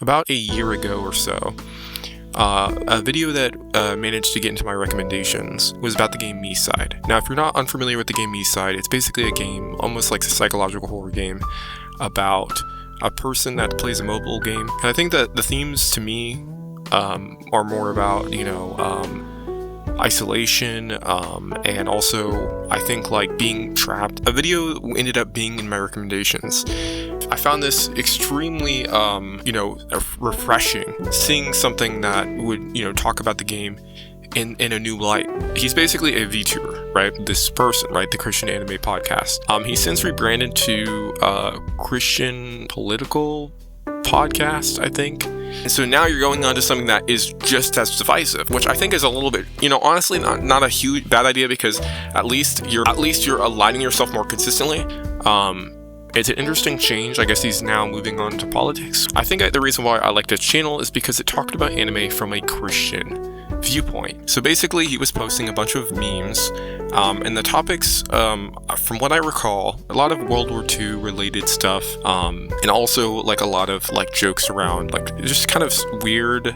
about a year ago or so, a video that managed to get into my recommendations was about the game mislead. Now, if you're not unfamiliar with the game mislead, it's basically a game, almost like a psychological horror game, about a person that plays a mobile game. And I think that the themes to me are more about, isolation, and also I think like being trapped. A video ended up being in my recommendations. I found this extremely, refreshing, seeing something that would, talk about the game in a new light. He's basically a Vtuber, right? This person, right? The Christian Anime Podcast. He's since rebranded to Christian Political Podcast, I think. And so now you're going on to something that is just as divisive, which I think is a little bit, honestly, not a huge bad idea, because at least you're aligning yourself more consistently. It's an interesting change. I guess he's now moving on to politics. I think the reason why I liked his channel is because it talked about anime from a Christian viewpoint. So basically, he was posting a bunch of memes, and the topics, from what I recall, a lot of World War II related stuff, and also like a lot of like jokes around like just kind of weird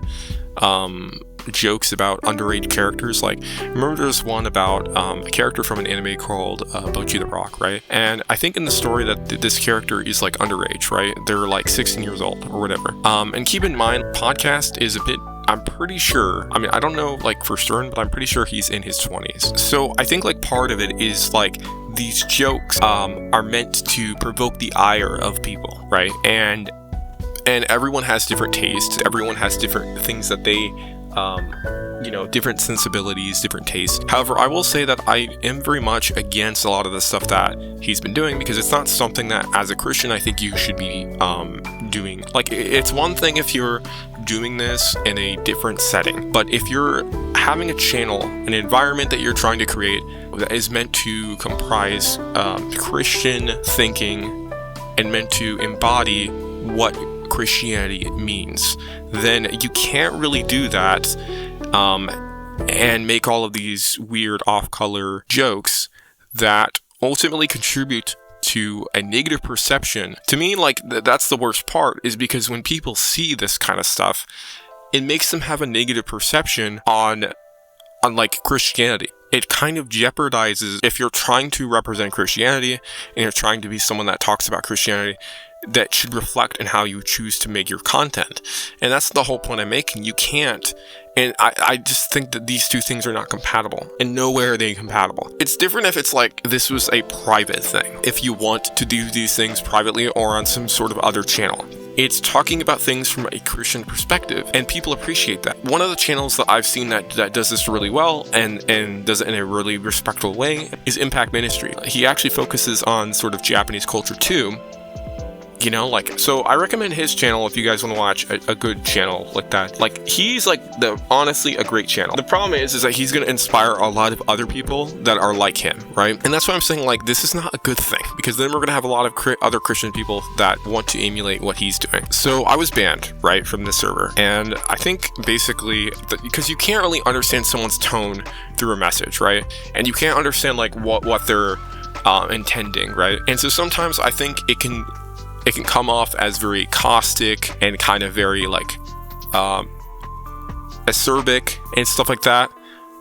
jokes about underage characters. Like, remember there's one about a character from an anime called Bochi the Rock, right? And I think in the story that this character is like underage, right? They're like 16 years old or whatever. And keep in mind, podcast is a bit, I'm pretty sure, I don't know like for certain, but I'm pretty sure he's in his 20s. So I think like part of it is like these jokes are meant to provoke the ire of people, right? And everyone has different tastes. Everyone has different things that they different sensibilities, different tastes. However, I will say that I am very much against a lot of the stuff that he's been doing, because it's not something that as a Christian I think you should be doing. Like, it's one thing if you're doing this in a different setting, but if you're having a channel, an environment that you're trying to create that is meant to comprise Christian thinking and meant to embody what Christianity means, then you can't really do that and make all of these weird off-color jokes that ultimately contribute to a negative perception. To me, like, that's the worst part, is because when people see this kind of stuff, it makes them have a negative perception on like Christianity. It kind of jeopardizes, if you're trying to represent Christianity and you're trying to be someone that talks about Christianity, that should reflect in how you choose to make your content. And that's the whole point I'm making. You can't. And I just think that these two things are not compatible. And nowhere are they compatible. It's different if it's like this was a private thing. If you want to do these things privately or on some sort of other channel. It's talking about things from a Christian perspective, and people appreciate that. One of the channels that I've seen that does this really well and does it in a really respectful way is Impact Ministry. He actually focuses on sort of Japanese culture too. So I recommend his channel if you guys want to watch a good channel like that. Like, he's like honestly a great channel. The problem is that he's going to inspire a lot of other people that are like him, right? And that's why I'm saying, like, this is not a good thing, because then we're going to have a lot of other Christian people that want to emulate what he's doing. So I was banned, right, from this server. And I think basically because you can't really understand someone's tone through a message, right? And you can't understand like what they're intending, right? And so sometimes I think it can come off as very caustic and kind of very like acerbic and stuff like that.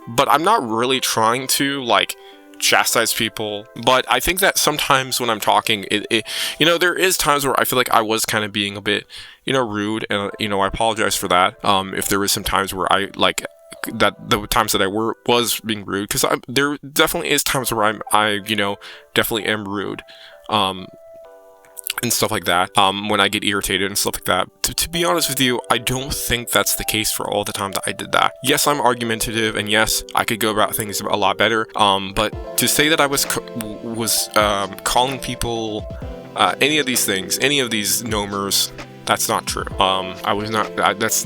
But I'm not really trying to like chastise people. But I think that sometimes when I'm talking, there is times where I feel like I was kind of being a bit, rude, and I apologize for that. If there was some times where I like that, the times that I was being rude, because there definitely is times where I definitely am rude. And stuff like that, when I get irritated and stuff like that. To be honest with you, I don't think that's the case for all the times that I did that. Yes, I'm argumentative, and yes, I could go about things a lot better, but to say that I was calling people any of these things, any of these nomers, that's not true. I was not. That's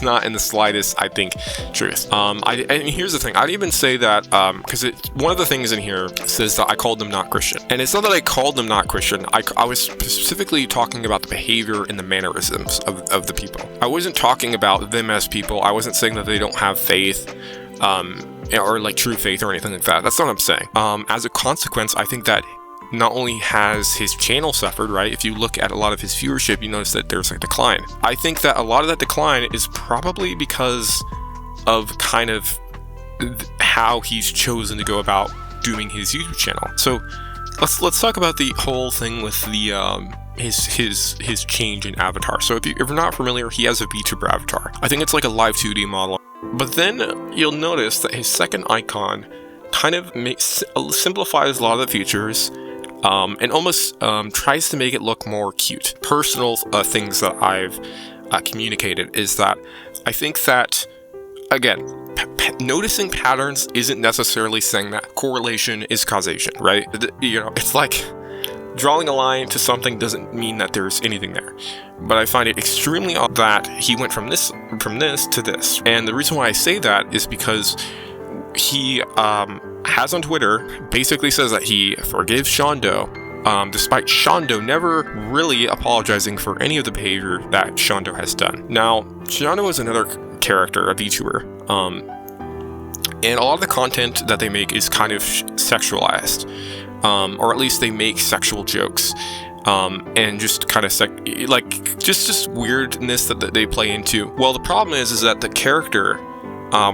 not in the slightest, I think, truth. And here's the thing. I'd even say that because one of the things in here says that I called them not Christian, and it's not that I called them not Christian. I was specifically talking about the behavior and the mannerisms of the people. I wasn't talking about them as people. I wasn't saying that they don't have faith, or like true faith or anything like that. That's not what I'm saying. As a consequence, I think that not only has his channel suffered, right? If you look at a lot of his viewership, you notice that there's a decline. I think that a lot of that decline is probably because of kind of how he's chosen to go about doing his YouTube channel. So let's talk about the whole thing with the his change in avatar. So if you're not familiar, he has a Vtuber avatar. I think it's like a live 2D model. But then you'll notice that his second icon kind of simplifies a lot of the features, and almost tries to make it look more cute. Personal things that I've communicated is that I think that, again, noticing patterns isn't necessarily saying that correlation is causation, right? You know, it's like drawing a line to something doesn't mean that there's anything there. But I find it extremely odd that he went from this to this. And the reason why I say that is because he has on Twitter basically says that he forgives Shoutout, despite Shoutout never really apologizing for any of the behavior that Shoutout has done. Now, Shoutout is another character, a VTuber, and a lot of the content that they make is kind of sexualized, or at least they make sexual jokes, and just kind of just weirdness that they play into. Well, the problem is that the character,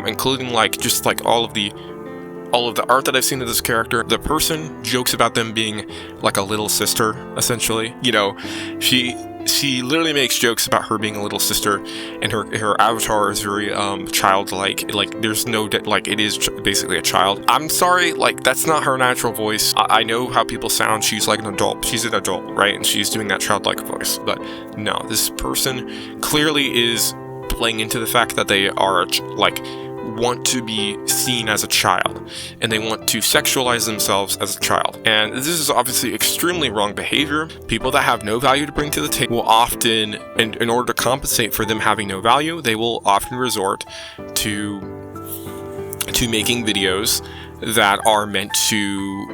including all of the art that I've seen of this character, the person jokes about them being like a little sister, essentially. You know, she literally makes jokes about her being a little sister, and her avatar is very childlike. Like, there's no it is basically a child. I'm sorry, like, that's not her natural voice. I know how people sound. She's like an adult. She's an adult, right? And she's doing that childlike voice. But no, this person clearly is playing into the fact that they are want to be seen as a child, and they want to sexualize themselves as a child. And this is obviously extremely wrong behavior. People that have no value to bring to the table will often, in order to compensate for them having no value, they will often resort to making videos that are meant to,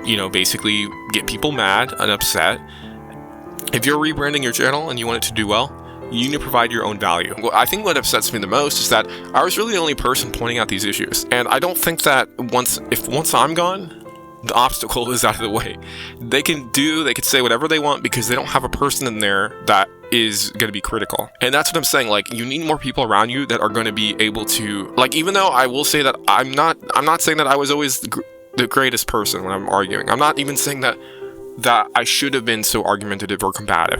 you know, basically get people mad and upset. If you're rebranding your channel and you want it to do well, you need to provide your own value. Well, I think what upsets me the most is that I was really the only person pointing out these issues. And I don't think that once I'm gone, the obstacle is out of the way. They can say whatever they want because they don't have a person in there that is going to be critical. And that's what I'm saying. Like, you need more people around you that are going to be able to, like, even though I will say that I'm not saying that I was always the greatest person when I'm arguing. I'm not even saying that I should have been so argumentative or combative.